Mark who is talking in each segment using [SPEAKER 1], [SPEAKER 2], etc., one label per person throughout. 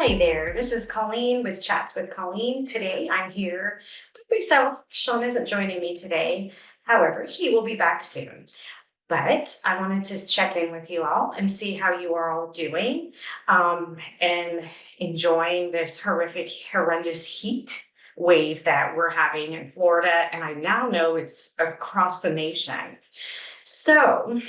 [SPEAKER 1] Hi there, this is Colleen with Chats with Colleen. Today I'm here by myself. Sean isn't joining me today. However, he will be back soon. But I wanted to check in with you all and see how you are all doing and enjoying this horrendous heat wave that we're having in Florida. And I now know it's across the nation. So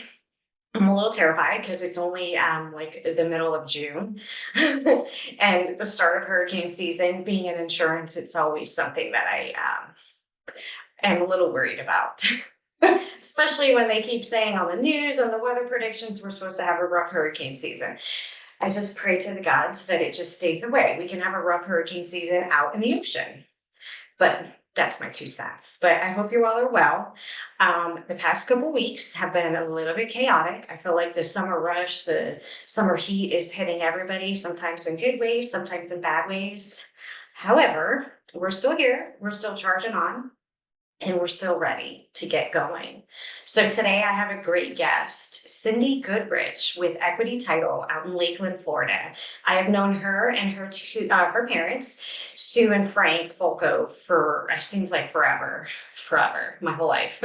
[SPEAKER 1] I'm a little terrified because it's only like the middle of June and the start of hurricane season. Being in insurance, it's always something that I am a little worried about, especially when they keep saying on the news, on the weather predictions, we're supposed to have a rough hurricane season. I just pray to the gods that it just stays away. We can have a rough hurricane season out in the ocean. But that's my 2 cents. But I hope you all are well. The past couple weeks have been a little bit chaotic. I feel like the summer rush, the summer heat is hitting everybody, sometimes in good ways, sometimes in bad ways. However, we're still here. We're still charging on and we're still ready to get going. So today I have a great guest, Cindy Goodrich with Equity Title out in Lakeland, Florida. I have known her and her parents, Sue and Frank Folco, for it seems like forever, my whole life.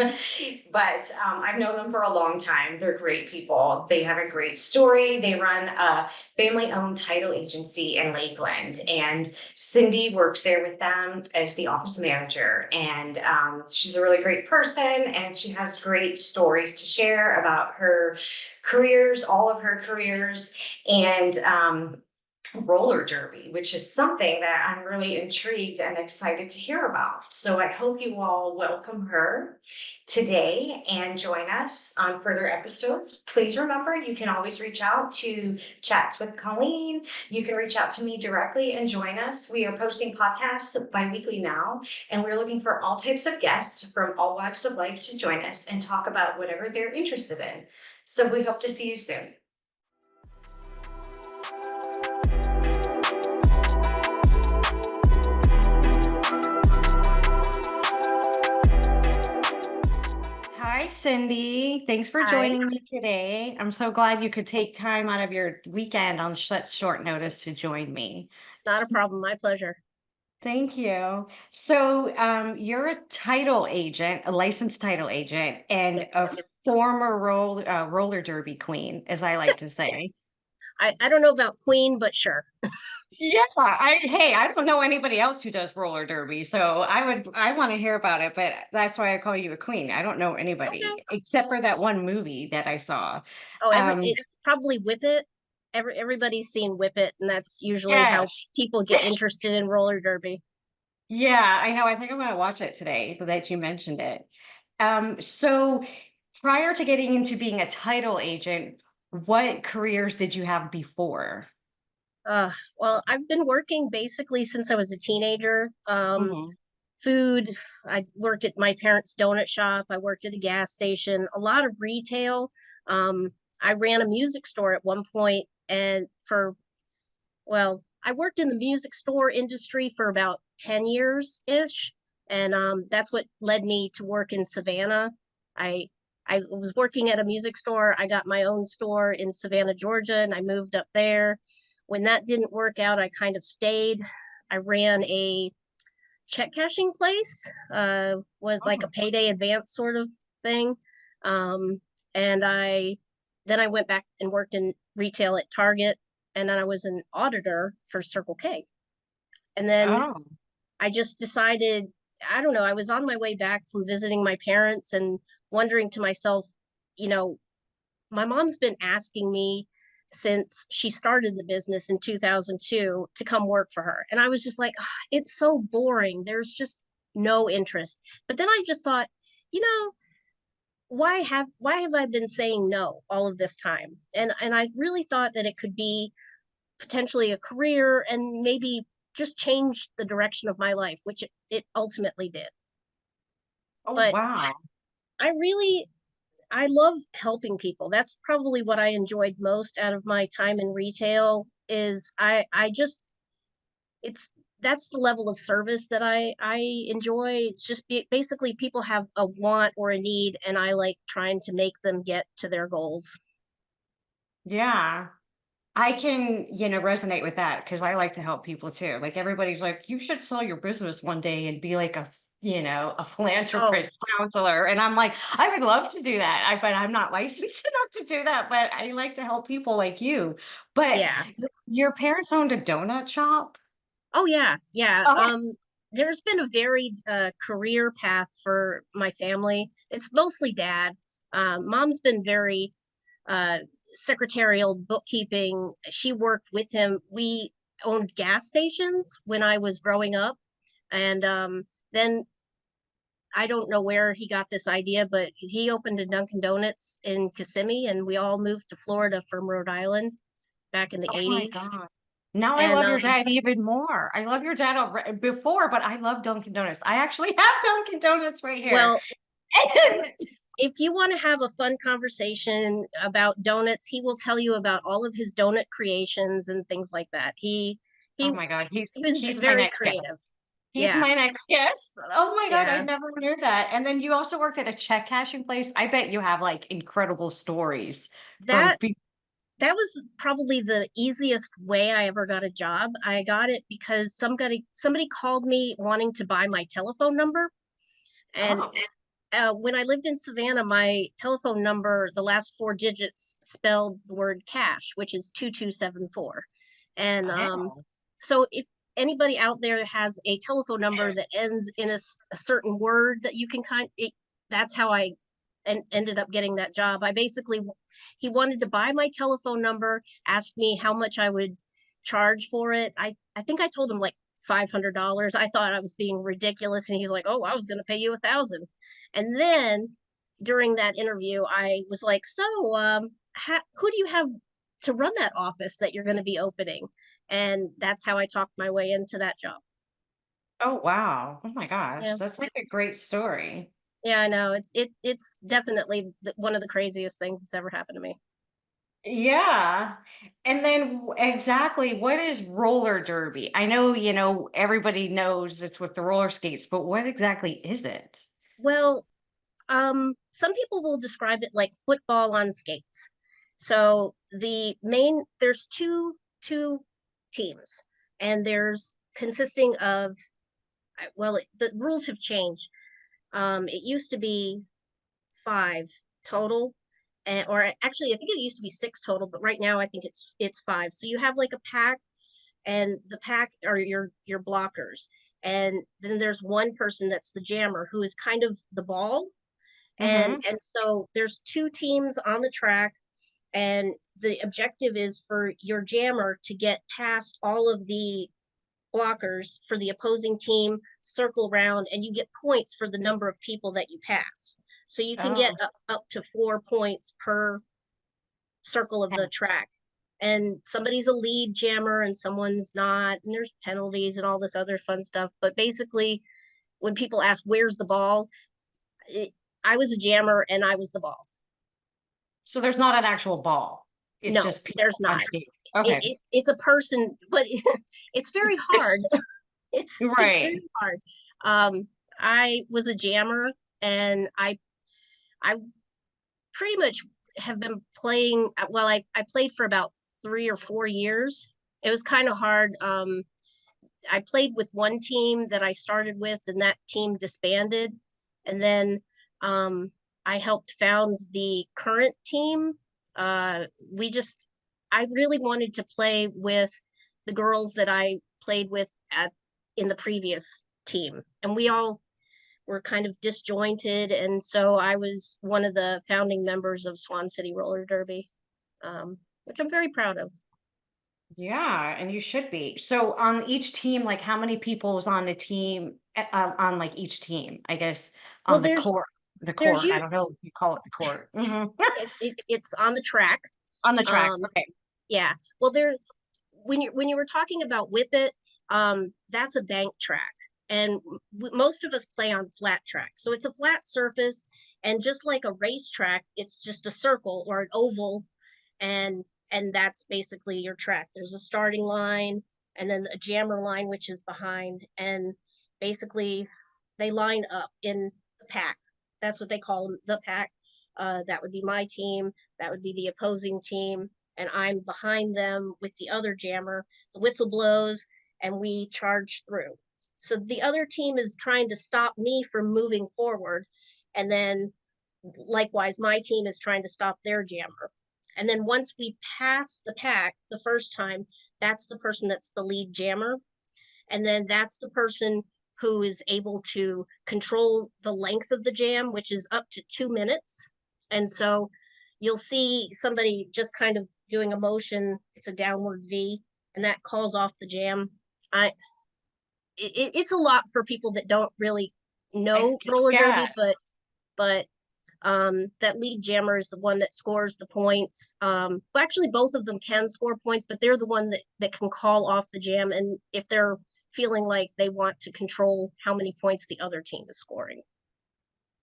[SPEAKER 1] But I've known them for a long time. They're great people. They have a great story. They run a family-owned title agency in Lakeland, and Cindy works there with them as the office manager. And she's a really great person, and she has great stories to share about her careers, all of her careers, and roller derby, which is something that I'm really intrigued and excited to hear about. So I hope you all welcome her today and join us on further episodes. Please remember, you can always reach out to Chats with Colleen. You can reach out to me directly and join us. We are posting podcasts bi-weekly now, and we're looking for all types of guests from all walks of life to join us and talk about whatever they're interested in. So we hope to see you soon. Hi, Cindy. Thanks for
[SPEAKER 2] Hi,
[SPEAKER 1] joining me today. I'm so glad you could take time out of your weekend on such short notice to join me.
[SPEAKER 2] not a problem. My pleasure.
[SPEAKER 1] Thank you. So, you're a title agent, a licensed title agent, and
[SPEAKER 2] Yes,
[SPEAKER 1] a
[SPEAKER 2] ma'am.
[SPEAKER 1] former roller derby queen, as I like to say.
[SPEAKER 2] I don't know about Queen, but sure.
[SPEAKER 1] Yeah, I don't know anybody else who does roller derby, so I want to hear about it, but that's why I call you a queen. I don't know
[SPEAKER 2] Okay.
[SPEAKER 1] anybody except for that one movie that I saw.
[SPEAKER 2] Oh,
[SPEAKER 1] Um,
[SPEAKER 2] it probably Whip It. Everybody's seen Whip It, and that's usually how
[SPEAKER 1] yes.
[SPEAKER 2] people get interested in roller derby.
[SPEAKER 1] Yeah, I know. I think I'm gonna watch it today, but that you mentioned it. So prior to getting into being a title agent, what careers did you have before?
[SPEAKER 2] Well, I've been working basically since I was a teenager.
[SPEAKER 1] Hmm.
[SPEAKER 2] Food. I worked at my parents' donut shop. I worked at a gas station. A lot of retail. I ran a music store at one point, and well, I worked in the music store industry for about 10 years ish. And that's what led me to work in Savannah. I I was working at a music store. I got my own store in Savannah, Georgia, and I moved up there. When that didn't work out, I kind of stayed. I ran a check cashing place with like a
[SPEAKER 1] Oh,
[SPEAKER 2] payday advance sort of thing. Um, and I went back and worked in retail at Target, and then I was an auditor for Circle K. And then
[SPEAKER 1] oh,
[SPEAKER 2] I just decided, I don't know, I was on my way back from visiting my parents and wondering to myself, you know, my mom's been asking me since she started the business in 2002 to come work for her. And I was just like, "Ah, it's so boring. There's just no interest." But then I just thought, you know, why have I been saying no all of this time? And I really thought that it could be potentially a career and maybe just change the direction of my life, which it ultimately did.
[SPEAKER 1] oh,
[SPEAKER 2] But
[SPEAKER 1] wow.
[SPEAKER 2] I really I love helping people. That's probably what I enjoyed most out of my time in retail is I just it's that's the level of service that I enjoy. It's just basically people have a want or a need, and I like trying to make them get to their goals.
[SPEAKER 1] Yeah.
[SPEAKER 3] I can, resonate with that because I like to help people too. Like everybody's like, you should sell your business one day and be like a
[SPEAKER 2] Oh,
[SPEAKER 3] philanthropist counselor. And I'm like, I would love to do that. But I'm not licensed enough to do that. But I like to help people like you. But
[SPEAKER 2] yeah.
[SPEAKER 3] your parents owned a donut shop?
[SPEAKER 2] Oh yeah, yeah.
[SPEAKER 3] Okay.
[SPEAKER 2] There's been a varied career path for my family. It's mostly dad. Mom's been very uh, secretarial, bookkeeping. She worked with him. We owned gas stations when I was growing up, and then I don't know where he got this idea, but he opened a Dunkin' Donuts in Kissimmee, and we all moved to Florida from Rhode Island back in the
[SPEAKER 3] Oh my
[SPEAKER 2] 80s.
[SPEAKER 3] God. Now I
[SPEAKER 2] And
[SPEAKER 3] love your dad even more. I love your dad before, but I love Dunkin' Donuts. I actually have Dunkin' Donuts right here.
[SPEAKER 2] well, if you want to have a fun conversation about donuts, he will tell you about all of his donut creations and things like that. He
[SPEAKER 3] Oh my God,
[SPEAKER 2] he was
[SPEAKER 3] he's my
[SPEAKER 2] very
[SPEAKER 3] next
[SPEAKER 2] creative.
[SPEAKER 3] guest. He's
[SPEAKER 2] Yeah.
[SPEAKER 3] my next guest. Oh my God, I
[SPEAKER 2] Yeah.
[SPEAKER 3] never knew that. And then you also worked at a check cashing place. I bet you have like incredible stories from
[SPEAKER 2] That
[SPEAKER 3] people.
[SPEAKER 2] that was probably the easiest way I ever got a job. I got it because somebody called me wanting to buy my telephone number. And
[SPEAKER 3] Oh,
[SPEAKER 2] when I lived in Savannah, my telephone number, the last four digits spelled the word cash, which is 2274. And
[SPEAKER 3] oh.
[SPEAKER 2] so if anybody out there has a telephone number that ends in a certain word that you can that's how I ended up getting that job. I basically, he wanted to buy my telephone number, asked me how much I would charge for it. I think I told him like $500. I thought I was being ridiculous, and he's like, "Oh, I was going to pay you 1,000." And then during that interview, I was like, "So, who do you have to run that office that you're going to be opening?" And that's how I talked my way into that job.
[SPEAKER 3] Oh wow. Oh my gosh.
[SPEAKER 2] Yeah.
[SPEAKER 3] That's like a great story.
[SPEAKER 2] Yeah, I know. It's definitely one of the craziest things that's ever happened to me.
[SPEAKER 3] Yeah. And then exactly what is roller derby? I know, everybody knows it's with the roller skates, but what exactly is it?
[SPEAKER 2] Well, some people will describe it like football on skates. So there's two teams, and there's consisting of, well, the rules have changed. It used to be five total, and or actually I think it used to be six total, but right now I think it's five. So you have like a pack, and the pack are your blockers, and then there's one person that's the jammer who is kind of the ball,
[SPEAKER 3] Mhm.
[SPEAKER 2] and so there's two teams on the track, and the objective is for your jammer to get past all of the blockers for the opposing team, circle around, and you get points for the number of people that you pass. So you can get
[SPEAKER 3] Oh,
[SPEAKER 2] up to 4 points per circle of the
[SPEAKER 3] thanks.
[SPEAKER 2] track. And somebody's a lead jammer and someone's not, and there's penalties and all this other fun stuff. But basically, when people ask where's the ball, it, I was a jammer and I was the ball.
[SPEAKER 3] So there's not an actual ball. It's
[SPEAKER 2] No,
[SPEAKER 3] just
[SPEAKER 2] there's
[SPEAKER 3] people on
[SPEAKER 2] not.
[SPEAKER 3] skates. Okay.
[SPEAKER 2] It's a person, but it's very hard. It's very
[SPEAKER 3] Right.
[SPEAKER 2] hard. I was a jammer, and I pretty much have been playing. Well, I played for about 3 or 4 years. It was kind of hard. I played with one team that I started with, and that team disbanded. And then I helped found the current team. We just, I really wanted to play with the girls that I played with at in the previous team, and we all were kind of disjointed. And so I was one of the founding members of Swan City Roller Derby, which I'm very proud of.
[SPEAKER 3] Yeah, and you should be. So on each team, like how many people is on the team on like each team? I guess
[SPEAKER 2] Well,
[SPEAKER 3] on the court. The
[SPEAKER 2] there's
[SPEAKER 3] court. I
[SPEAKER 2] you
[SPEAKER 3] don't know if you call it the court.
[SPEAKER 2] it's on the track.
[SPEAKER 3] On the track.
[SPEAKER 2] Um,
[SPEAKER 3] Okay.
[SPEAKER 2] yeah. Well, there when you were talking about Whippet, that's a bank track, and most of us play on flat track, so it's a flat surface, and just like a racetrack, it's just a circle or an oval, and that's basically your track. There's a starting line, and then a jammer line, which is behind, and basically they line up in the pack. That's what they call them, the pack. That would be my team. That would be the opposing team, and I'm behind them with the other jammer. The whistle blows and we charge through. So the other team is trying to stop me from moving forward. And then likewise, my team is trying to stop their jammer. And then once we pass the pack the first time, that's the person that's the lead jammer. And then that's the person who is able to control the length of the jam, which is up to 2 minutes. And so you'll see somebody just kind of doing a motion, it's a downward V, and that calls off the jam. It's a lot for people that don't really know roller derby, but that lead jammer is the one that scores the points. Well, actually both of them can score points, but they're the one that can call off the jam, and if they're feeling like they want to control how many points the other team is scoring.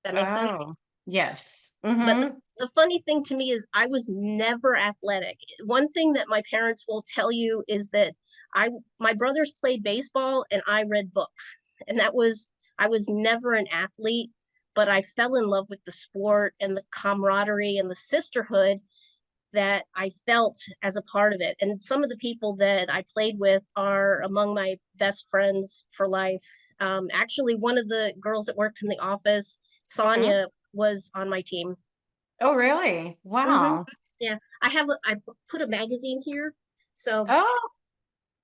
[SPEAKER 2] That makes sense?
[SPEAKER 3] Oh, yes.
[SPEAKER 2] But
[SPEAKER 3] Mm-hmm.
[SPEAKER 2] the funny thing to me is I was never athletic. One thing that my parents will tell you is that my brothers played baseball and I read books. And I was never an athlete, but I fell in love with the sport and the camaraderie and the sisterhood that I felt as a part of it. And some of the people that I played with are among my best friends for life. Actually, one of the girls that worked in the office,
[SPEAKER 3] Mm-hmm.
[SPEAKER 2] Sonia, was on my team.
[SPEAKER 3] Oh, really?
[SPEAKER 2] Mm-hmm.
[SPEAKER 3] Wow.
[SPEAKER 2] Yeah, I put a magazine here, so
[SPEAKER 3] Oh,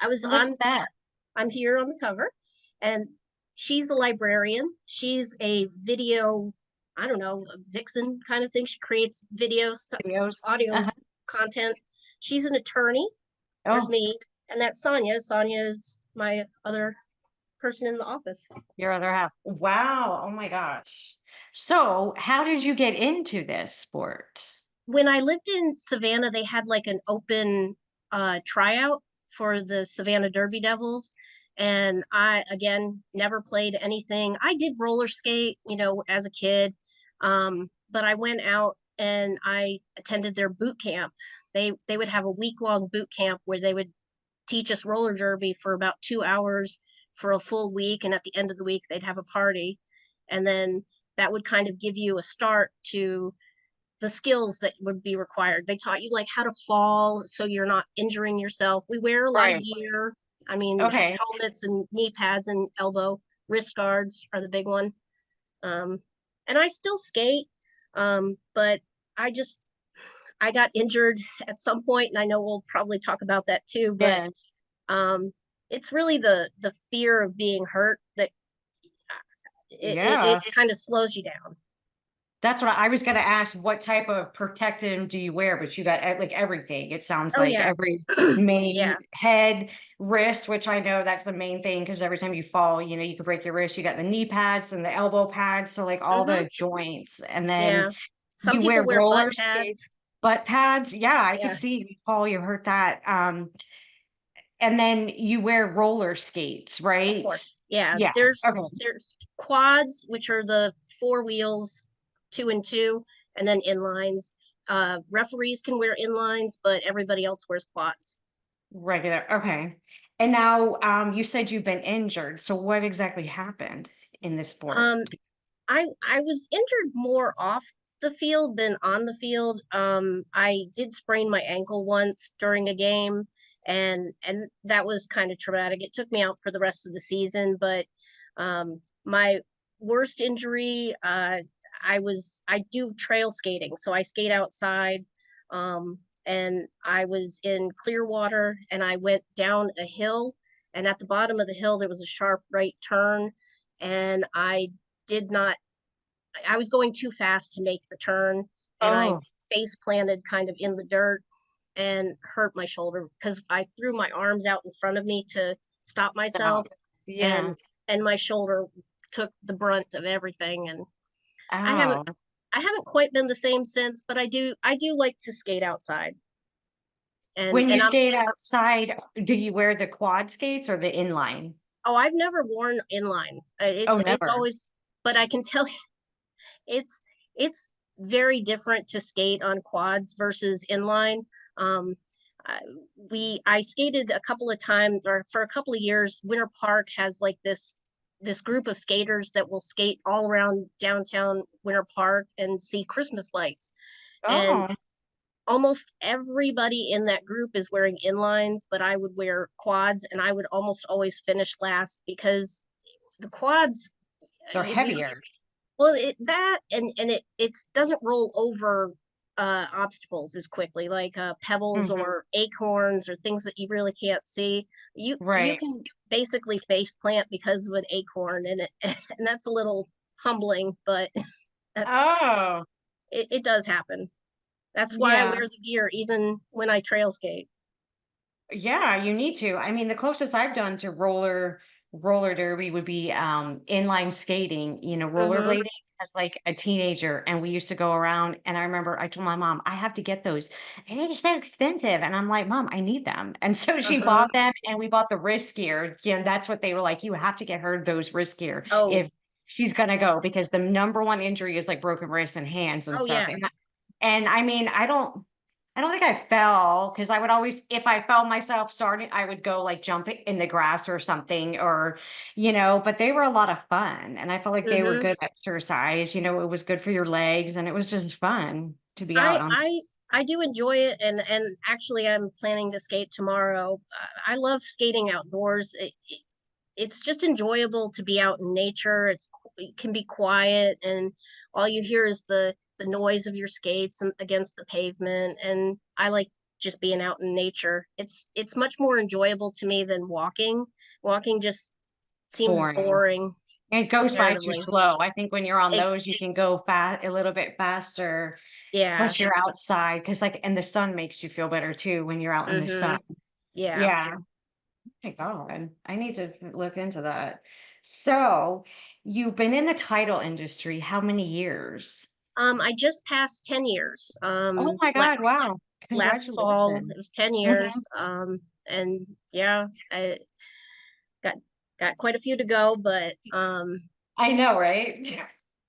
[SPEAKER 2] I was
[SPEAKER 3] look
[SPEAKER 2] on.
[SPEAKER 3] at that.
[SPEAKER 2] I'm here on the cover, and she's a librarian. She's a video, I don't know, a vixen kind of thing. She creates video stuff,
[SPEAKER 3] Videos.
[SPEAKER 2] audio
[SPEAKER 3] Uh-huh.
[SPEAKER 2] content. She's an attorney. There's
[SPEAKER 3] Oh,
[SPEAKER 2] me, and that's Sonia. Sonia is my other person in the office.
[SPEAKER 3] your other half. Wow. Oh my gosh. So, how did you get into this sport?
[SPEAKER 2] When I lived in Savannah, they had like an open tryout for the Savannah Derby Devils. And I, again, never played anything. I did roller skate, as a kid. But I went out and I attended their boot camp. They would have a week-long boot camp where they would teach us roller derby for about 2 hours for a full week. And at the end of the week, they'd have a party. And then that would kind of give you a start to the skills that would be required. They taught you like how to fall so you're not injuring yourself. We wear a lot of
[SPEAKER 3] Right.
[SPEAKER 2] gear. I mean,
[SPEAKER 3] Okay.
[SPEAKER 2] helmets and knee pads and elbow wrist guards are the big one. And I still skate, but I just I got injured at some point, and I know we'll probably talk about that too. But
[SPEAKER 3] Yes.
[SPEAKER 2] um, it's really the fear of being hurt that
[SPEAKER 3] Yeah.
[SPEAKER 2] it kind of slows you down.
[SPEAKER 3] That's what I was going to ask. What type of protective do you wear? But you got like everything. It sounds
[SPEAKER 2] Oh
[SPEAKER 3] like
[SPEAKER 2] yeah,
[SPEAKER 3] every main
[SPEAKER 2] yeah.
[SPEAKER 3] head, wrist, which I know that's the main thing because every time you fall, you could break your wrist. You got the knee pads and the elbow pads. So like all
[SPEAKER 2] Hmm.
[SPEAKER 3] the joints. And then
[SPEAKER 2] Yeah. Some
[SPEAKER 3] you
[SPEAKER 2] people
[SPEAKER 3] wear
[SPEAKER 2] wear butt
[SPEAKER 3] roller skates,
[SPEAKER 2] pads.
[SPEAKER 3] butt pads. Yeah, I could
[SPEAKER 2] Yeah,
[SPEAKER 3] see you fall, you hurt that. And then you wear roller skates,
[SPEAKER 2] of
[SPEAKER 3] right?
[SPEAKER 2] course. Yeah,
[SPEAKER 3] Yeah. Okay.
[SPEAKER 2] there's quads, which are the four wheels, two and two, and then inlines. Referees can wear inlines, but everybody else wears quads.
[SPEAKER 3] Regular. Okay. And now you said you've been injured. So what exactly happened in this sport?
[SPEAKER 2] Um, I was injured more off the field than on the field. I did sprain my ankle once during a game, and that was kind of traumatic. It took me out for the rest of the season, but my worst injury, I do trail skating, so I skate outside. And I was in Clearwater, and I went down a hill, and at the bottom of the hill there was a sharp right turn, and did not I was going too fast to make the turn, and I
[SPEAKER 3] Oh,
[SPEAKER 2] face planted kind of in the dirt and hurt my shoulder because I threw my arms out in front of me to stop
[SPEAKER 3] no.
[SPEAKER 2] myself,
[SPEAKER 3] Yeah.
[SPEAKER 2] and my shoulder took the brunt of everything. And I haven't
[SPEAKER 3] Oh.
[SPEAKER 2] I haven't quite been the same since, but I do like to skate outside. And
[SPEAKER 3] When you
[SPEAKER 2] I'm
[SPEAKER 3] skate outside, do you wear the quad skates or the inline?
[SPEAKER 2] oh, I've never worn inline.
[SPEAKER 3] Oh,
[SPEAKER 2] It's
[SPEAKER 3] never.
[SPEAKER 2] always, but I can tell you it's it's very different to skate on quads versus inline. Um, I- I skated a couple of times, or for a couple of years. Winter Park has like this group of skaters that will skate all around downtown Winter Park and see Christmas lights. And
[SPEAKER 3] Oh,
[SPEAKER 2] almost everybody in that group is wearing inlines, but I would wear quads, and I would almost always finish last because the quads,
[SPEAKER 3] They're
[SPEAKER 2] if you
[SPEAKER 3] heavier.
[SPEAKER 2] well, that and it doesn't roll over obstacles as quickly, like pebbles
[SPEAKER 3] Mhm.
[SPEAKER 2] or acorns or things that you really can't see. You
[SPEAKER 3] Right.
[SPEAKER 2] can basically face plant because of an acorn, and it and that's a little humbling, but that's
[SPEAKER 3] Oh,
[SPEAKER 2] it does happen. That's why I
[SPEAKER 3] yeah.
[SPEAKER 2] wear the gear even when I trail skate.
[SPEAKER 3] Yeah, you need to. I mean, the closest I've done to roller derby would be inline skating,
[SPEAKER 2] Mhm.
[SPEAKER 3] rollerblading as like a teenager. And we used to go around and I remember I told my mom, I have to get those. And they're so expensive. And I'm like, Mom, I need them. And so she
[SPEAKER 2] Mhm.
[SPEAKER 3] bought them and we bought the wrist gear. Yeah, that's what they were like. You have to get her those wrist gear
[SPEAKER 2] Oh,
[SPEAKER 3] if she's gonna go because the number one injury is like broken wrists and hands and
[SPEAKER 2] oh
[SPEAKER 3] stuff.
[SPEAKER 2] yeah.
[SPEAKER 3] And I mean, I don't think I fell because I would always, if I felt myself starting, I would go like jumping in the grass or something, or, but they were a lot of fun. And I felt like they were
[SPEAKER 2] Mhm.
[SPEAKER 3] good exercise. It was good for your legs and it was just fun to be out
[SPEAKER 2] I
[SPEAKER 3] on.
[SPEAKER 2] I I do enjoy it, and actually I'm planning to skate tomorrow. I love skating outdoors. It's just enjoyable to be out in nature. It can be quiet, and all you hear is the noise of your skates and against the pavement. And I like just being out in nature. It's much more enjoyable to me than walking. Walking just seems
[SPEAKER 3] Boring.
[SPEAKER 2] boring
[SPEAKER 3] It goes by too
[SPEAKER 2] comparatively.
[SPEAKER 3] slow. I think when you're on
[SPEAKER 2] It,
[SPEAKER 3] those, you can go fast a little bit faster.
[SPEAKER 2] yeah.
[SPEAKER 3] Plus you're outside because and the sun makes you feel better too when you're out in the sun.
[SPEAKER 2] Mhm. Yeah.
[SPEAKER 3] Yeah. My God, I need to look into that. So, you've been in the title industry how many years?
[SPEAKER 2] I just passed 10 years.
[SPEAKER 3] Oh my God, wow.
[SPEAKER 2] Last fall, it
[SPEAKER 3] Congratulations.
[SPEAKER 2] was 10
[SPEAKER 3] Mhm.
[SPEAKER 2] years. And yeah, I got got quite a few to go,
[SPEAKER 3] I know, right?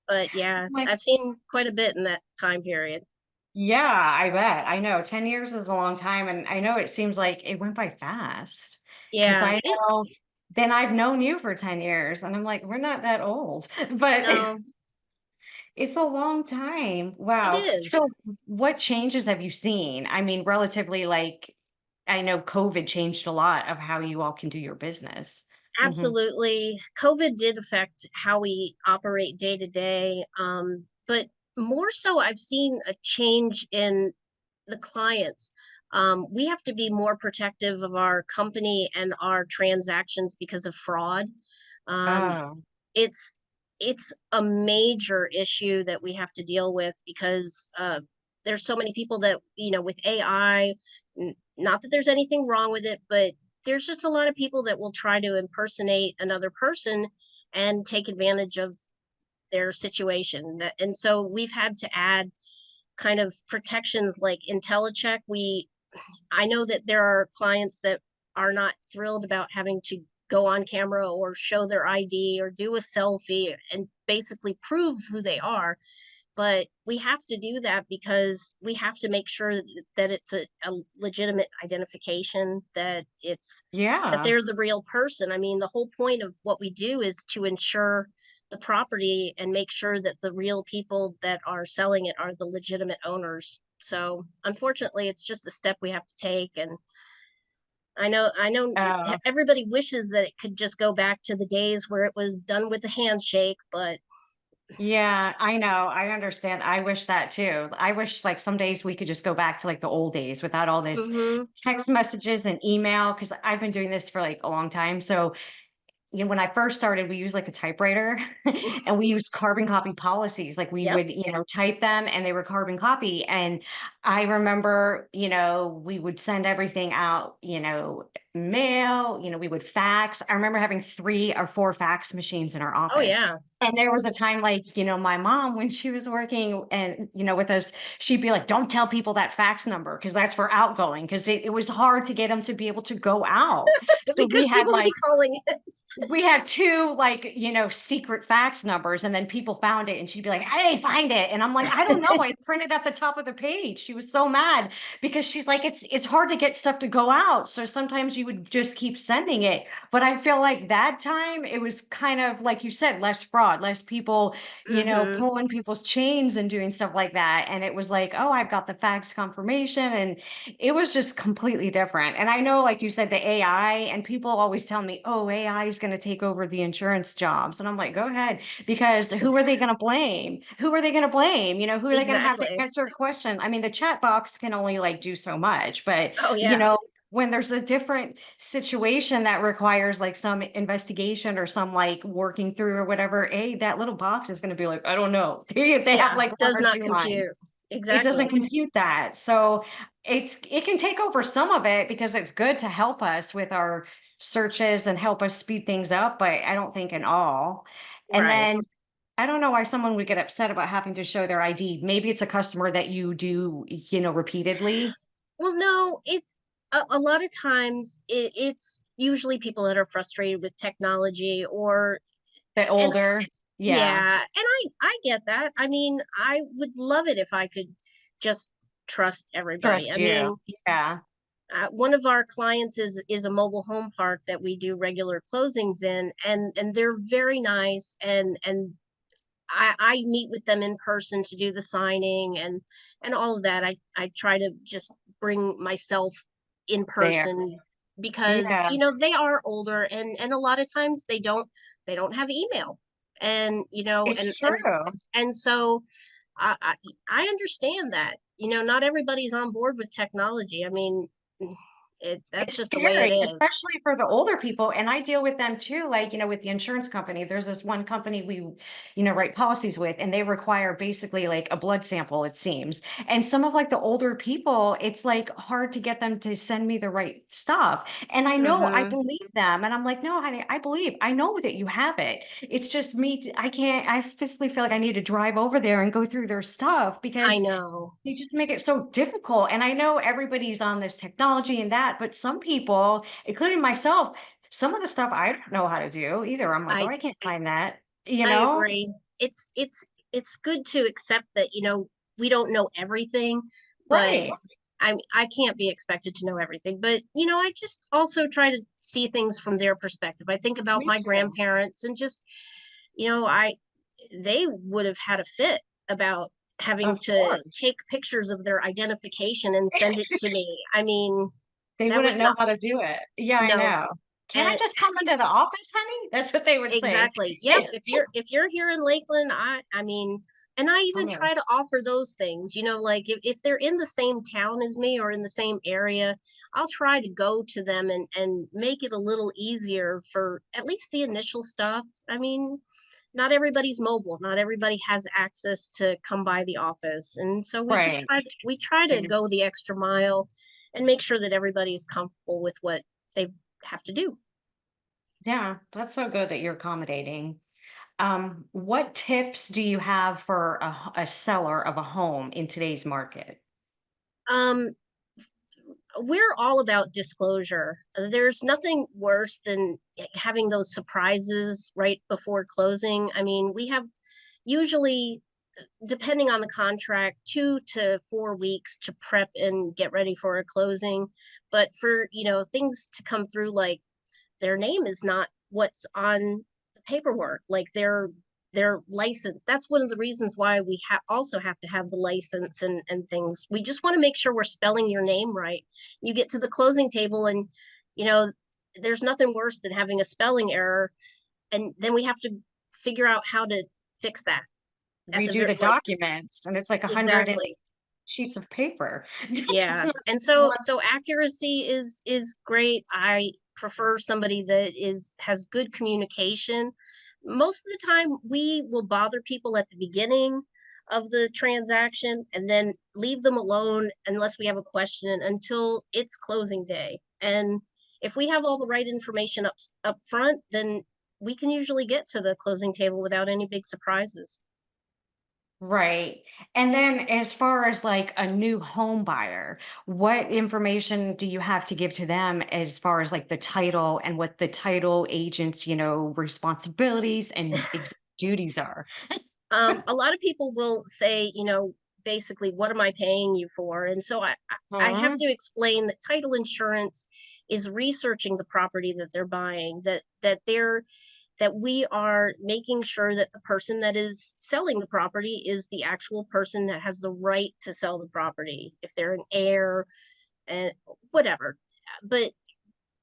[SPEAKER 2] but yeah,
[SPEAKER 3] Like,
[SPEAKER 2] I've seen quite a bit in that time period.
[SPEAKER 3] yeah, I bet. I know 10 years is a long time, and I know it seems like it went by fast. Because
[SPEAKER 2] Yeah,
[SPEAKER 3] I know then I've known you for 10 years, and I'm like, we're not that old, but
[SPEAKER 2] no,
[SPEAKER 3] it's a long time.
[SPEAKER 2] it
[SPEAKER 3] Wow.
[SPEAKER 2] is.
[SPEAKER 3] So what changes have you seen? I mean, relatively like I know COVID changed a lot of how you all can do your business. Mhm.
[SPEAKER 2] Absolutely. COVID did affect how we operate day to day. But more so, I've seen a change in the clients. We have to be more protective of our company and our transactions because of fraud. Um,
[SPEAKER 3] Oh,
[SPEAKER 2] it's it's a major issue that we have to deal with because there's so many people that with AI. Not that there's anything wrong with it, but there's just a lot of people that will try to impersonate another person and take advantage of their situation. And so we've had to add kind of protections like IntelliCheck. I know that there are clients that are not thrilled about having to go on camera or show their ID or do a selfie and basically prove who they are. But we have to do that because we have to make sure that it's a legitimate identification, that
[SPEAKER 3] yeah.
[SPEAKER 2] they're the real person. I mean, the whole point of what we do is to ensure the property and make sure that the real people that are selling it are the legitimate owners. So unfortunately, it's just a step we have to take. And I know
[SPEAKER 3] Oh,
[SPEAKER 2] everybody wishes that it could just go back to the days where it was done with a handshake, but
[SPEAKER 3] yeah, I know. I understand. I wish that too. I wish like some days we could just go back to like the old days without all this
[SPEAKER 2] mhm.
[SPEAKER 3] text messages and email because I've been doing this for like a long time. So when I first started, we used like a typewriter and we used carbon copy policies. Like we
[SPEAKER 2] Yep.
[SPEAKER 3] would, type them and they were carbon copy. And I remember, we would send everything out, mail, we would fax. I remember having 3 or 4 fax machines in our
[SPEAKER 2] Oh
[SPEAKER 3] office.
[SPEAKER 2] yeah.
[SPEAKER 3] And there was a time like, my mom, when she was working and, with us, she'd be like, don't tell people that fax number because that's for outgoing because it was hard to get them to be able to go out. So we
[SPEAKER 2] Because
[SPEAKER 3] had
[SPEAKER 2] people would
[SPEAKER 3] like
[SPEAKER 2] be calling it.
[SPEAKER 3] we had two like, secret fax numbers, and then people found it and she'd be like, I didn't find it. And I'm like, I don't know. I printed at the top of the page. She was so mad because she's like, it's hard to get stuff to go out. So sometimes you would just keep sending it. But I feel like that time it was kind of like you said, less fraud, less people,
[SPEAKER 2] Hmm.
[SPEAKER 3] pulling people's chains and doing stuff like that. And it was like, oh, I've got the fax confirmation. And it was just completely different. And I know, like you said, the AI, and people always tell me, oh, AI is going to take over the insurance jobs. And I'm like, go ahead, because who are they going to blame? Who are they going to blame? Who are they going to have to
[SPEAKER 2] Exactly.
[SPEAKER 3] answer a question? I mean, the chat box can only like do so much, but
[SPEAKER 2] Oh yeah.
[SPEAKER 3] when there's a different situation that requires like some investigation or some like working through or whatever, that little box is going to be like, I don't know. They have
[SPEAKER 2] Yeah.
[SPEAKER 3] like one
[SPEAKER 2] Does
[SPEAKER 3] or
[SPEAKER 2] not
[SPEAKER 3] two
[SPEAKER 2] compute.
[SPEAKER 3] lines. It doesn't
[SPEAKER 2] Exactly.
[SPEAKER 3] compute that. So it can take over some of it because it's good to help us with our searches and help us speed things up, but I don't think in all. And
[SPEAKER 2] Right.
[SPEAKER 3] then I don't know why someone would get upset about having to show their ID. Maybe it's a customer that you do, repeatedly.
[SPEAKER 2] Well, no, it's a lot of times it's usually people that are frustrated with technology or
[SPEAKER 3] The
[SPEAKER 2] and
[SPEAKER 3] older, yeah,
[SPEAKER 2] yeah, and I get that. I mean, I would love it if I could just trust everybody.
[SPEAKER 3] trust
[SPEAKER 2] I
[SPEAKER 3] you.
[SPEAKER 2] mean,
[SPEAKER 3] Yeah,
[SPEAKER 2] one of our clients is a mobile home park that we do regular closings in, and they're very nice, and I meet with them in person to do the signing and all of that. I try to just bring myself in
[SPEAKER 3] there.
[SPEAKER 2] person because
[SPEAKER 3] Yeah,
[SPEAKER 2] they are older, and a lot of times they don't have email, and
[SPEAKER 3] it's true.
[SPEAKER 2] and so I, I I understand that not everybody's on board with technology. I mean, that's
[SPEAKER 3] It's
[SPEAKER 2] just the way it
[SPEAKER 3] scary,
[SPEAKER 2] is.
[SPEAKER 3] especially for the older people, and I deal with them too, like, with the insurance company. There's this one company we, write policies with, and they require basically like a blood sample, it seems. And some of like the older people, it's like hard to get them to send me the right stuff. And I know I
[SPEAKER 2] Hmm.
[SPEAKER 3] believe them, and I'm like, no, honey, I know that you have it. It's just me, I can't, I physically feel like I need to drive over there and go through their stuff
[SPEAKER 2] I
[SPEAKER 3] because
[SPEAKER 2] know.
[SPEAKER 3] they just make it so difficult. And I know everybody's on this technology and that, but some people, including myself, some of the stuff I don't know how to do either. I'm like, oh,
[SPEAKER 2] I
[SPEAKER 3] I can't find that, you
[SPEAKER 2] I
[SPEAKER 3] know?
[SPEAKER 2] agree. It's good to accept that, we don't know everything, but
[SPEAKER 3] Right.
[SPEAKER 2] I can't be expected to know everything. But, I just also try to see things from their perspective. I think about
[SPEAKER 3] Me
[SPEAKER 2] my
[SPEAKER 3] too.
[SPEAKER 2] grandparents and just, I they would have had a fit about having
[SPEAKER 3] Of
[SPEAKER 2] to
[SPEAKER 3] course.
[SPEAKER 2] take pictures of their identification and send it to me. I mean,
[SPEAKER 3] They
[SPEAKER 2] that would
[SPEAKER 3] wouldn't know
[SPEAKER 2] not
[SPEAKER 3] how to do it. Yeah, I
[SPEAKER 2] no.
[SPEAKER 3] know. Can I
[SPEAKER 2] And
[SPEAKER 3] just come into the office, honey? That's what they would say.
[SPEAKER 2] exactly. Yep. If you're here in Lakeland, I mean, and I even
[SPEAKER 3] Come in.
[SPEAKER 2] try to offer those things, like if they're in the same town as me or in the same area, I'll try to go to them and make it a little easier for at least the initial stuff. I mean, not everybody's mobile, not everybody has access to come by the office. And so
[SPEAKER 3] Right.
[SPEAKER 2] we try to go the extra mile and make sure that everybody is comfortable with what they have to do.
[SPEAKER 3] Yeah, that's so good that you're accommodating. What tips do you have for a seller of a home in today's market?
[SPEAKER 2] Um, we're all about disclosure. There's nothing worse than having those surprises right before closing. I mean, we have usually, depending on the contract, 2 to 4 weeks to prep and get ready for a closing. But for, things to come through like their name is not what's on the paperwork, like their license. That's one of the reasons why we also have to have the license and things. We just want to make sure we're spelling your name right. You get to the closing table and you know there's nothing worse than having a spelling error, and then we have to figure out how to fix that at the
[SPEAKER 3] Redo
[SPEAKER 2] very
[SPEAKER 3] the
[SPEAKER 2] like
[SPEAKER 3] documents, and it's like 100
[SPEAKER 2] exactly.
[SPEAKER 3] sheets of paper. It's
[SPEAKER 2] Yeah.
[SPEAKER 3] not
[SPEAKER 2] And
[SPEAKER 3] just
[SPEAKER 2] so
[SPEAKER 3] one.
[SPEAKER 2] accuracy is great. I prefer somebody that has good communication. Most of the time we will bother people at the beginning of the transaction and then leave them alone unless we have a question until it's closing day. And if we have all the right information up front, then we can usually get to the closing table without any big surprises.
[SPEAKER 3] Right. And then as far as like a new home buyer, what information do you have to give to them as far as like the title and what the title agent's, responsibilities and duties are?
[SPEAKER 2] A lot of people will say, basically, what am I paying you for? And so I have
[SPEAKER 3] Mhm.
[SPEAKER 2] to explain that title insurance is researching the property that they're buying, that we are making sure that the person that is selling the property is the actual person that has the right to sell the property, if they're an heir and whatever. But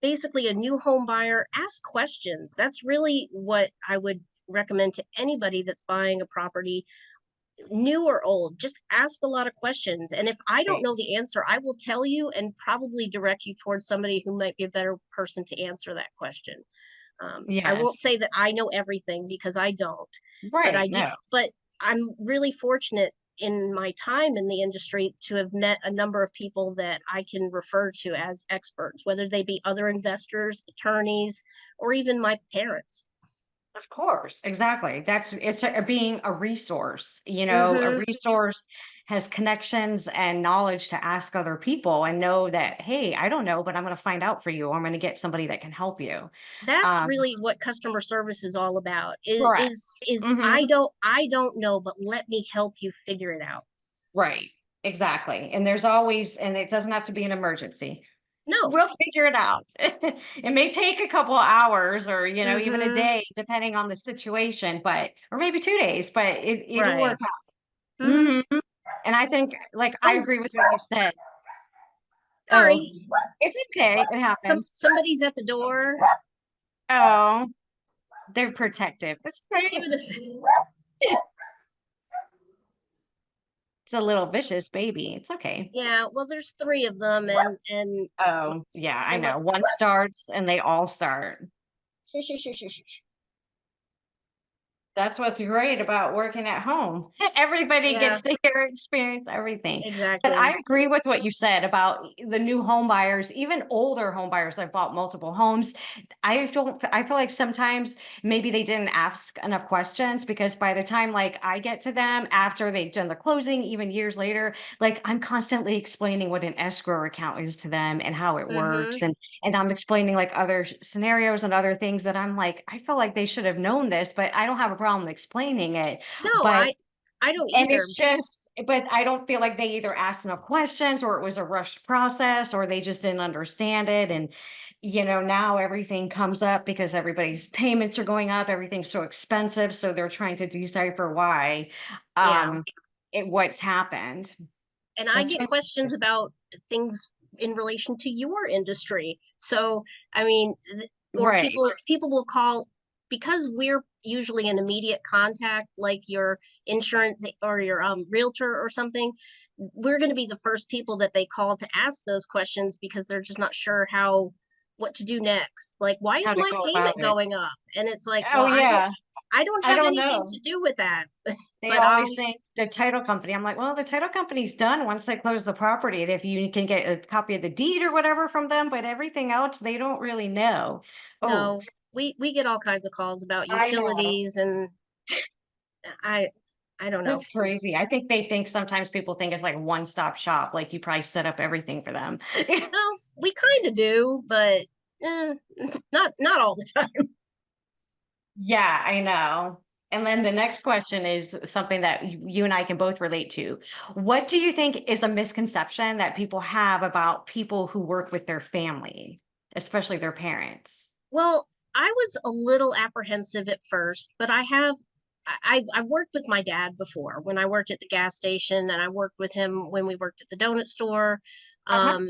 [SPEAKER 2] basically, a new home buyer, ask questions. That's really what I would recommend to anybody that's buying a property, new or old. Just ask a lot of questions. And if I don't
[SPEAKER 3] Right.
[SPEAKER 2] know the answer, I will tell you and probably direct you towards somebody who might be a better person to answer that question. I won't say
[SPEAKER 3] Yes.
[SPEAKER 2] that I know everything because I don't, but I
[SPEAKER 3] Right.
[SPEAKER 2] do.
[SPEAKER 3] No.
[SPEAKER 2] But I'm really fortunate in my time in the industry to have met a number of people that I can refer to as experts, whether they be other investors, attorneys, or even my parents.
[SPEAKER 3] Of course, exactly. It's being a resource. A
[SPEAKER 2] Hmm.
[SPEAKER 3] resource has connections and knowledge to ask other people and know that, hey, I don't know, but I'm going to find out for you. Or I'm going to get somebody that can help you.
[SPEAKER 2] That's
[SPEAKER 3] Um,
[SPEAKER 2] really what customer service is all about. Is
[SPEAKER 3] correct.
[SPEAKER 2] is is
[SPEAKER 3] Hmm.
[SPEAKER 2] I don't know, but let me help you figure it out.
[SPEAKER 3] Right. Exactly. And there's always, and it doesn't have to be an emergency.
[SPEAKER 2] No.
[SPEAKER 3] We'll figure it out. It may take a couple of hours or, even a
[SPEAKER 2] Hmm.
[SPEAKER 3] day, depending on the situation, or maybe 2 days, but it'll work
[SPEAKER 2] Right.
[SPEAKER 3] out.
[SPEAKER 2] Hmm.
[SPEAKER 3] And I think, like, I
[SPEAKER 2] Oh,
[SPEAKER 3] agree with what you said. Oh,
[SPEAKER 2] sorry.
[SPEAKER 3] it's okay. It happens.
[SPEAKER 2] Somebody's at the door.
[SPEAKER 3] Oh, they're protective. It's
[SPEAKER 2] Give
[SPEAKER 3] great.
[SPEAKER 2] it a second.
[SPEAKER 3] It's a little vicious baby. It's okay.
[SPEAKER 2] Yeah, well, there's three of them, and
[SPEAKER 3] Oh, yeah, I
[SPEAKER 2] they might.
[SPEAKER 3] know. One starts and they all start.
[SPEAKER 2] Shush, shush, shush, shush, shush.
[SPEAKER 3] That's what's great about working at home. Everybody
[SPEAKER 2] Yeah,
[SPEAKER 3] gets to hear, experience everything. But I
[SPEAKER 2] exactly.
[SPEAKER 3] agree with what you said about the new home buyers, even older home buyers that bought multiple homes. I feel like sometimes maybe they didn't ask enough questions because by the time like I get to them after they've done the closing, even years later, like I'm constantly explaining what an escrow account is to them and how it works.
[SPEAKER 2] Hmm.
[SPEAKER 3] And I'm explaining like other scenarios and other things that I'm like, I feel like they should have known this, but I don't have a problem explaining it.
[SPEAKER 2] No,
[SPEAKER 3] But
[SPEAKER 2] I don't
[SPEAKER 3] and
[SPEAKER 2] either.
[SPEAKER 3] it's just, but I don't feel like they either asked enough questions or it was a rushed process or they just didn't understand it. And now everything comes up because everybody's payments are going up, everything's so expensive. So they're trying to decipher why
[SPEAKER 2] Yeah,
[SPEAKER 3] um what's happened.
[SPEAKER 2] and I
[SPEAKER 3] That's
[SPEAKER 2] get questions
[SPEAKER 3] fantastic.
[SPEAKER 2] about things in relation to your industry. So, I mean, or
[SPEAKER 3] Right.
[SPEAKER 2] people will call because we're usually an immediate contact, like your insurance or your realtor or something. We're going to be the first people that they call to ask those questions because they're just not sure what to do next. Like, why is
[SPEAKER 3] How to
[SPEAKER 2] my
[SPEAKER 3] go about
[SPEAKER 2] payment
[SPEAKER 3] it.
[SPEAKER 2] going up? And it's like,
[SPEAKER 3] Oh
[SPEAKER 2] well,
[SPEAKER 3] yeah.
[SPEAKER 2] I don't
[SPEAKER 3] I
[SPEAKER 2] have
[SPEAKER 3] don't
[SPEAKER 2] anything
[SPEAKER 3] know.
[SPEAKER 2] to do with that.
[SPEAKER 3] They
[SPEAKER 2] But
[SPEAKER 3] always think the title company. I'm like, well, the title company's done once they close the property. If you can get a copy of the deed or whatever from them, but everything else they don't really know. Oh,
[SPEAKER 2] no, we get all kinds of calls about
[SPEAKER 3] I know.
[SPEAKER 2] utilities, and I I don't know.
[SPEAKER 3] That's crazy. I think they think sometimes people think it's like one-stop shop, like you probably set up everything for them.
[SPEAKER 2] Well, we kind of do, but eh, not all the time.
[SPEAKER 3] Yeah, I know. And then the next question is something that you and I can both relate to. What do you think is a misconception that people have about people who work with their family, especially their parents?
[SPEAKER 2] Well, I was a little apprehensive at first, but I've worked with my dad before when I worked at the gas station, and I worked with him when we worked at the donut store.
[SPEAKER 3] Uh-huh.
[SPEAKER 2] Um,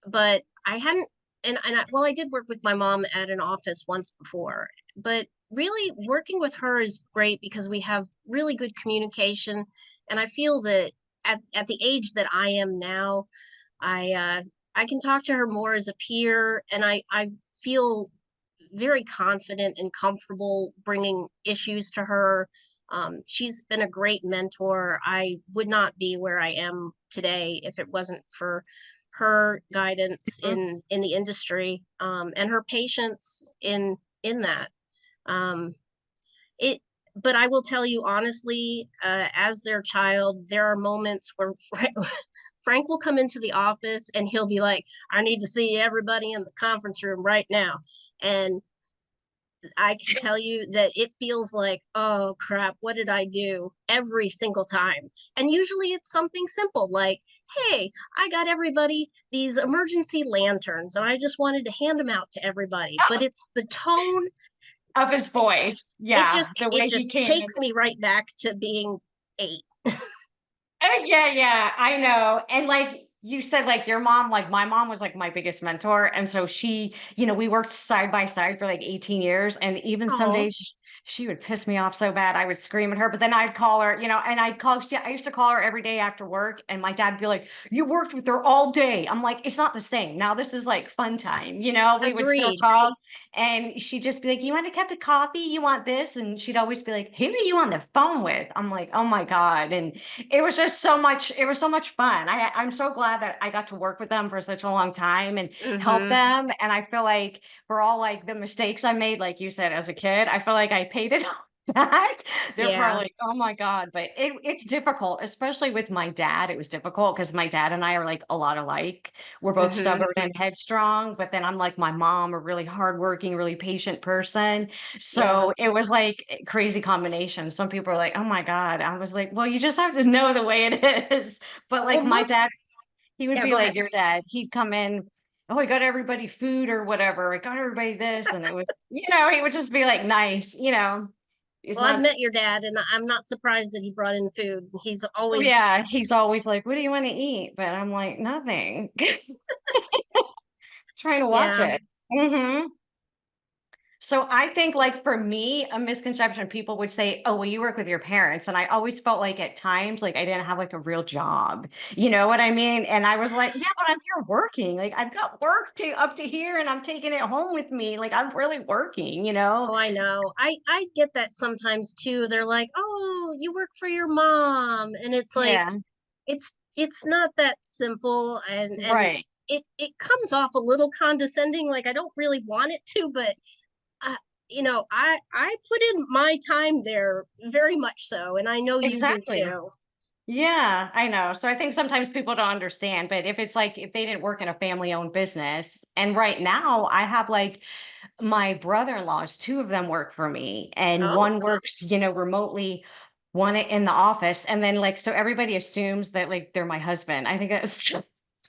[SPEAKER 2] but I hadn't, well, I did work with my mom at an office once before, but really working with her is great because we have really good communication. And I feel that at the age that I am now, I can talk to her more as a peer, and I feel very confident and comfortable bringing issues to her. She's been a great mentor. I would not be where I am today if it wasn't for her guidance
[SPEAKER 3] Mhm.
[SPEAKER 2] in the industry, and her patience in that. Um, it but I will tell you honestly, as their child, there are moments where Frank will come into the office and he'll be like, I need to see everybody in the conference room right now. And I can tell you that it feels like, oh crap, what did I do every single time? And usually it's something simple like, hey, I got everybody these emergency lanterns and I just wanted to hand them out to everybody. But it's the tone,
[SPEAKER 3] Of his voice.
[SPEAKER 2] it
[SPEAKER 3] Yeah.
[SPEAKER 2] just
[SPEAKER 3] The
[SPEAKER 2] it
[SPEAKER 3] way he
[SPEAKER 2] just
[SPEAKER 3] came in.
[SPEAKER 2] takes me right back to being 8.
[SPEAKER 3] Oh, yeah, yeah, I know. And like you said, like your mom, like my mom was like my biggest mentor. And so she, we worked side by side for like 18 years. And even some
[SPEAKER 2] Oh,
[SPEAKER 3] days she would piss me off so bad. I would scream at her, but then I'd call her, and I used to call her every day after work. And my dad would be like, you worked with her all day. I'm like, it's not the same. Now this is like fun time, we would still
[SPEAKER 2] agreed.
[SPEAKER 3] talk. And she'd just be like, you want a cup of coffee? You want this? And she'd always be like, who are you on the phone with? I'm like, oh my God. And it was so much fun. I'm so glad that I got to work with them for such a long time and help
[SPEAKER 2] Mm-hmm.
[SPEAKER 3] them. And I feel like for all like the mistakes I made, like you said, as a kid, I feel like I paid it back. They're
[SPEAKER 2] Yeah.
[SPEAKER 3] probably like, oh my God. But it's difficult, especially with my dad. It was difficult because my dad and I are like a lot alike. We're both
[SPEAKER 2] Mm-hmm.
[SPEAKER 3] stubborn and headstrong, but then I'm like my mom, a really hardworking, really patient person.
[SPEAKER 2] Yeah.
[SPEAKER 3] So it was like a crazy combination. Some people are like, oh my God. I was like, well, you just have to know the way it is. But
[SPEAKER 2] Well,
[SPEAKER 3] like my
[SPEAKER 2] most,
[SPEAKER 3] dad, he would
[SPEAKER 2] yeah,
[SPEAKER 3] be
[SPEAKER 2] go
[SPEAKER 3] like
[SPEAKER 2] ahead.
[SPEAKER 3] your dad. He'd come in, oh, I got everybody food or whatever. I got everybody this. And it was, he would just be like nice. He's
[SPEAKER 2] Well, I've
[SPEAKER 3] not,
[SPEAKER 2] met your dad, and I'm not surprised that he brought in food. He's
[SPEAKER 3] oh
[SPEAKER 2] always,
[SPEAKER 3] yeah, he's always like, what do you want to eat? But I'm like, nothing. Trying to watch
[SPEAKER 2] yeah.
[SPEAKER 3] it. So I think like for me, a misconception people would say, "Oh, well, you work with your parents." And I always felt like at times like I didn't have like a real job. You know what I mean? And I was like, "Yeah, but I'm here working. Like I've got work to up to here and I'm taking it home with me. Like I'm really working?"
[SPEAKER 2] Oh, I know. I get that sometimes too. They're like, "Oh, you work for your mom," and it's like
[SPEAKER 3] Yeah,
[SPEAKER 2] it's not that simple, and
[SPEAKER 3] right.
[SPEAKER 2] it comes off a little condescending. Like I don't really want it to, but uh, I put in my time there very much so, and I know you do
[SPEAKER 3] Exactly.
[SPEAKER 2] too.
[SPEAKER 3] Yeah, I know. So I think sometimes people don't understand, but if it's like if they didn't work in a family owned business, and right now I have like my brother-in-laws, two of them work for me, and
[SPEAKER 2] Oh,
[SPEAKER 3] one works, remotely, one in the office, and then like so everybody assumes that like they're my husband. I think that's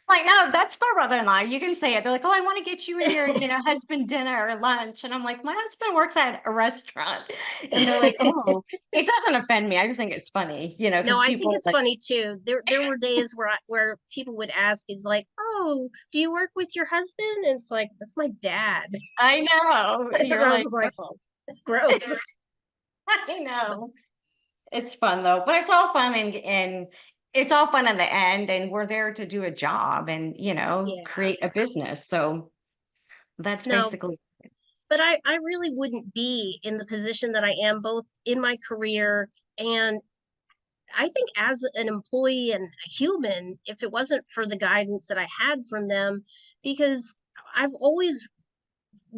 [SPEAKER 3] like, no, that's my brother-in-law. You can say it. They're like, oh, I want to get you and your, husband dinner or lunch. And I'm like, my husband works at a restaurant. And they're like, oh, it doesn't offend me. I just think it's funny,
[SPEAKER 2] No,
[SPEAKER 3] because
[SPEAKER 2] I think
[SPEAKER 3] people
[SPEAKER 2] it's
[SPEAKER 3] like,
[SPEAKER 2] funny too. There were days where people would ask, is like, "Oh, do you work with your husband?" And it's like, "That's my dad."
[SPEAKER 3] I know.
[SPEAKER 2] And
[SPEAKER 3] You're
[SPEAKER 2] I
[SPEAKER 3] like,
[SPEAKER 2] was like,
[SPEAKER 3] oh,
[SPEAKER 2] "Gross."
[SPEAKER 3] I
[SPEAKER 2] But
[SPEAKER 3] know. It's fun though, but it's all fun and it's all fun in the end. And we're there to do a job and,
[SPEAKER 2] yeah,
[SPEAKER 3] create a business. So that's
[SPEAKER 2] no,
[SPEAKER 3] basically,
[SPEAKER 2] but I really wouldn't be in the position that I am, both in my career and I think as an employee and a human, if it wasn't for the guidance that I had from them, because I've always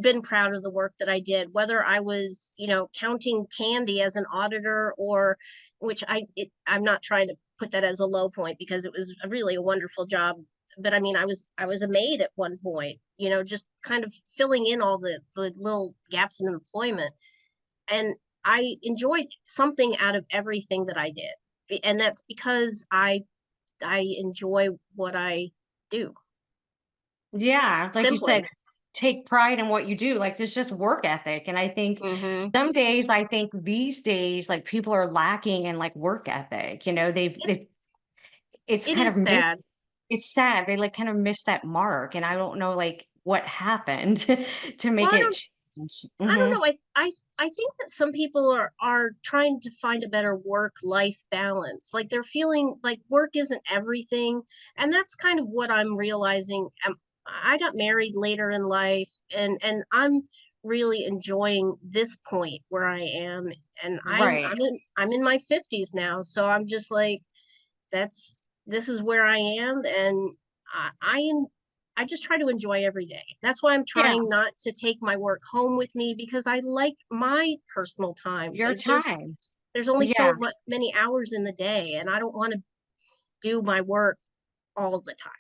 [SPEAKER 2] been proud of the work that I did, whether I was, counting candy as an auditor or which I'm not trying to put that as a low point because it was really a wonderful job. But I mean, I was a maid at one point, just kind of filling in all the little gaps in employment. And I enjoyed something out of everything that I did. And that's because I enjoy what I do.
[SPEAKER 3] yeah, like you
[SPEAKER 2] Simply.
[SPEAKER 3] said, take pride in what you do. Like there's just work ethic. And I think
[SPEAKER 2] Hmm.
[SPEAKER 3] some days, I think these days, like people are lacking in like work ethic.
[SPEAKER 2] It's
[SPEAKER 3] It's
[SPEAKER 2] it
[SPEAKER 3] kind of
[SPEAKER 2] is sad.
[SPEAKER 3] it's sad. They like kind of missed that mark. And I don't know like what happened to
[SPEAKER 2] Well,
[SPEAKER 3] make
[SPEAKER 2] I
[SPEAKER 3] it
[SPEAKER 2] don't
[SPEAKER 3] change.
[SPEAKER 2] I don't know. I think that some people are trying to find a better work life balance. Like they're feeling like work isn't everything, and that's kind of what I'm realizing. I got married later in life, and I'm really enjoying this point where I am, and
[SPEAKER 3] Right.
[SPEAKER 2] I'm in my 50s now, so I'm just like this is where I am, and I am. I just try to enjoy every day. That's why I'm
[SPEAKER 3] Yeah,
[SPEAKER 2] trying not to take my work home with me because I like my personal time.
[SPEAKER 3] your time.
[SPEAKER 2] There's only
[SPEAKER 3] Yeah,
[SPEAKER 2] so many hours in the day, and I don't want to do my work all the time.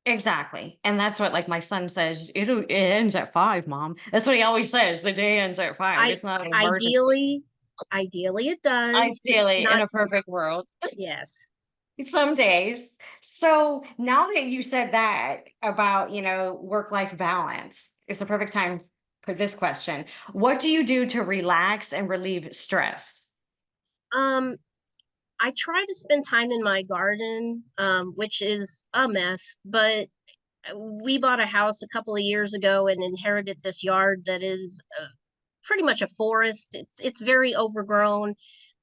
[SPEAKER 3] exactly. And that's what like my son says, it ends at 5, mom. That's what he always says. The day ends at 5.
[SPEAKER 2] I
[SPEAKER 3] It's not an emergency.
[SPEAKER 2] ideally, ideally it does, but
[SPEAKER 3] Ideally, in
[SPEAKER 2] not.
[SPEAKER 3] a perfect world.
[SPEAKER 2] Yes.
[SPEAKER 3] Some days. So now that you said that about, work-life balance, it's a perfect time for this question. What do you do to relax and relieve stress?
[SPEAKER 2] Um, I try to spend time in my garden, which is a mess, but we bought a house a couple of years ago and inherited this yard that is pretty much a forest. It's very overgrown.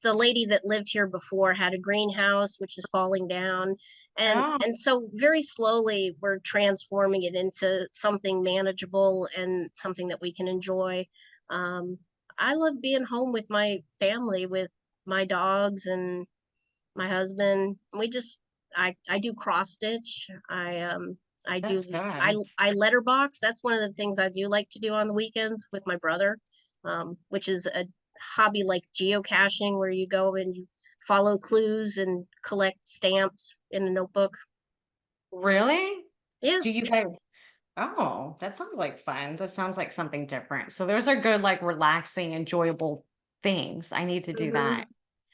[SPEAKER 2] The lady that lived here before had a greenhouse which is falling down,
[SPEAKER 3] Oh,
[SPEAKER 2] and so very slowly we're transforming it into something manageable and something that we can enjoy. Um, I love being home with my family, with my dogs and my husband. I do cross stitch. I do
[SPEAKER 3] that's good.
[SPEAKER 2] I letterbox. That's one of the things I do like to do on the weekends with my brother, which is a hobby like geocaching where you go and you follow clues and collect stamps in a notebook.
[SPEAKER 3] Really?
[SPEAKER 2] Yeah.
[SPEAKER 3] Do you guys Oh, that sounds like fun. That sounds like something different. So those are good, like relaxing, enjoyable things. I need to do
[SPEAKER 2] hmm
[SPEAKER 3] that.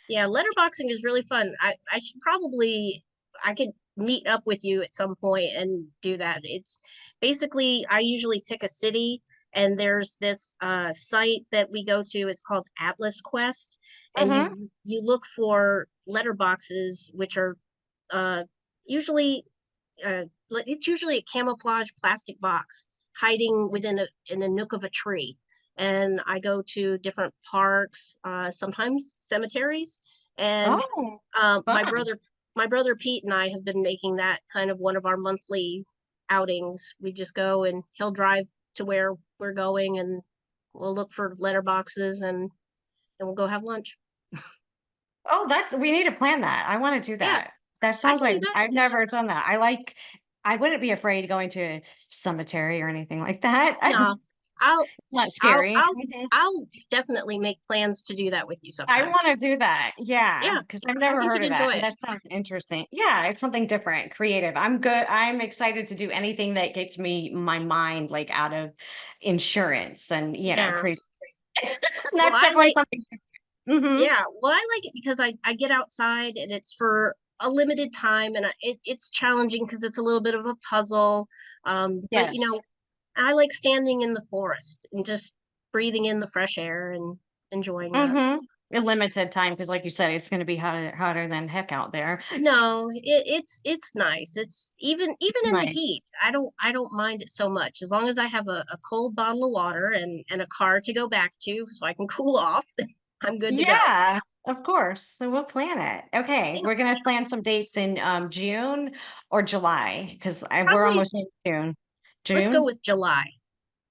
[SPEAKER 2] Yeah, letterboxing is really fun. I should probably I could meet up with you at some point and do that. It's basically I usually pick a city and there's this site that we go to. It's called Atlas Quest, and
[SPEAKER 3] Mm-hmm.
[SPEAKER 2] you look for letterboxes which are uh usually it's usually a camouflage plastic box hiding within in a nook of a tree. And I go to different parks, sometimes cemeteries, and
[SPEAKER 3] Oh,
[SPEAKER 2] uh, my
[SPEAKER 3] fun.
[SPEAKER 2] brother my brother Pete and I have been making that kind of one of our monthly outings. We just go and he'll drive to where we're going, and we'll look for letterboxes and we'll go have lunch.
[SPEAKER 3] Oh, we need to plan that. I want to do
[SPEAKER 2] Yeah,
[SPEAKER 3] that. That
[SPEAKER 2] I
[SPEAKER 3] sounds
[SPEAKER 2] can do
[SPEAKER 3] like
[SPEAKER 2] that.
[SPEAKER 3] I've never done that. I wouldn't be afraid going to a cemetery or anything like that.
[SPEAKER 2] No, I'll
[SPEAKER 3] Not
[SPEAKER 2] I'll
[SPEAKER 3] scary.
[SPEAKER 2] I'll I'll definitely make plans to do that with you
[SPEAKER 3] I
[SPEAKER 2] sometime.
[SPEAKER 3] wanna do that. Yeah,
[SPEAKER 2] Yeah,
[SPEAKER 3] because 'cause I've
[SPEAKER 2] I
[SPEAKER 3] never
[SPEAKER 2] think
[SPEAKER 3] heard
[SPEAKER 2] you'd
[SPEAKER 3] of that,
[SPEAKER 2] enjoy
[SPEAKER 3] and
[SPEAKER 2] it.
[SPEAKER 3] that sounds interesting. Yeah, it's something different, creative. I'm good. I'm excited to do anything that gets me my mind, like, out of insurance and,
[SPEAKER 2] Yeah.
[SPEAKER 3] crazy.
[SPEAKER 2] Well,
[SPEAKER 3] That's
[SPEAKER 2] I
[SPEAKER 3] definitely
[SPEAKER 2] like
[SPEAKER 3] something. Mhm.
[SPEAKER 2] yeah, well, I like it because I get outside and it's for a limited time, and it's challenging because it's a little bit of a puzzle. But
[SPEAKER 3] Yes.
[SPEAKER 2] I like standing in the forest and just breathing in the fresh air and enjoying that.
[SPEAKER 3] Mhm. A limited time because, like you said, it's gonna be hotter than heck out there.
[SPEAKER 2] No, it's nice. It's even
[SPEAKER 3] It's
[SPEAKER 2] in the
[SPEAKER 3] nice.
[SPEAKER 2] heat. I don't mind it so much as long as I have a cold bottle of water and a car to go back to so I can cool off. I'm good to go.
[SPEAKER 3] Yeah, of course. So we'll plan it. Okay,
[SPEAKER 2] Yeah,
[SPEAKER 3] we're gonna plan some dates in June or July because we're
[SPEAKER 2] probably
[SPEAKER 3] almost in June.
[SPEAKER 2] let's go
[SPEAKER 3] June,
[SPEAKER 2] with July.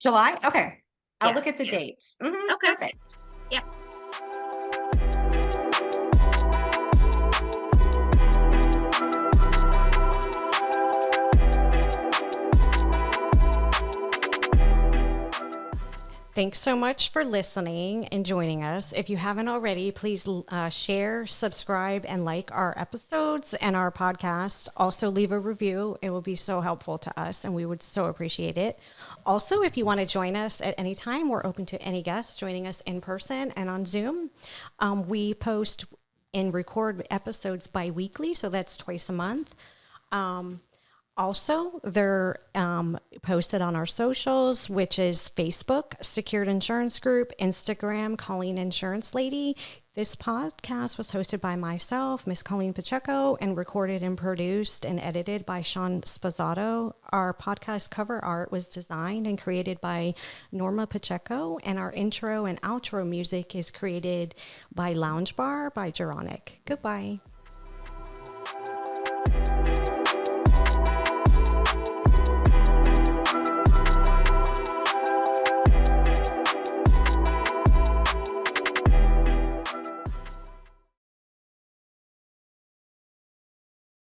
[SPEAKER 3] July. Okay, I'll
[SPEAKER 2] Yeah.
[SPEAKER 3] look at the dates.
[SPEAKER 2] Okay.
[SPEAKER 3] Perfect.
[SPEAKER 2] Yeah.
[SPEAKER 3] Thanks so much for listening and joining us. If you haven't already, please share, subscribe, and like our episodes and our podcast. Also, leave a review. It will be so helpful to us, and we would so appreciate it. Also, if you want to join us at any time, we're open to any guests joining us in person and on Zoom. We post and record episodes bi-weekly, so that's twice a month. Also, they're posted on our socials, which is Facebook, Secured Insurance Group, Instagram, Colleen Insurance Lady. This podcast was hosted by myself, Miss Colleen Pacheco, and recorded and produced and edited by Sean Spazzato. Our podcast cover art was designed and created by Norma Pacheco, and our intro and outro music is created by Lounge Bar by Geronic. Goodbye.